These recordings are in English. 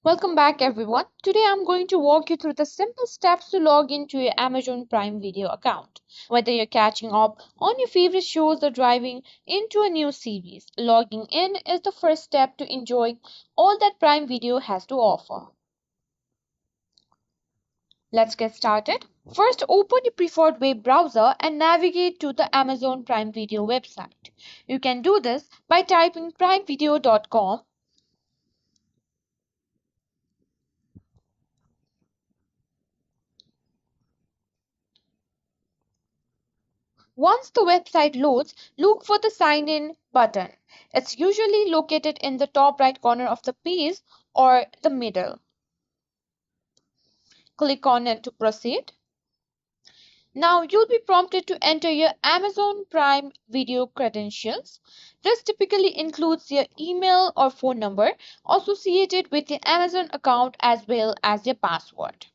Welcome back everyone. Today I'm going to walk you through the simple steps to log into your Amazon Prime Video account. Whether you're catching up on your favorite shows or driving into a new series, logging in is the first step to enjoy all that Prime Video has to offer. Let's get started. First, open your preferred web browser and navigate to the Amazon Prime Video website. You can do this by typing primevideo.com. Once the website loads, look for the Sign In button. It's usually located in the top right corner of the page or the middle. Click on it to proceed. Now you'll be prompted to enter your Amazon Prime Video credentials. This typically includes your email or phone number associated with your Amazon account as well as your password.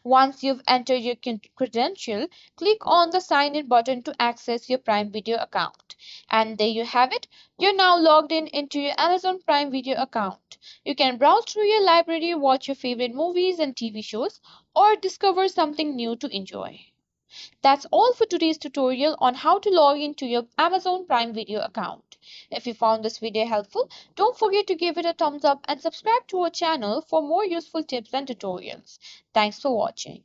Once you've entered your credential, click on the Sign In button to access your Prime Video account. And there you have it. You're now logged in into your Amazon Prime Video account. You can browse through your library, watch your favorite movies and TV shows, or discover something new to enjoy. That's all for today's tutorial on how to log into your Amazon Prime Video account. If you found this video helpful, don't forget to give it a thumbs up and subscribe to our channel for more useful tips and tutorials. Thanks for watching.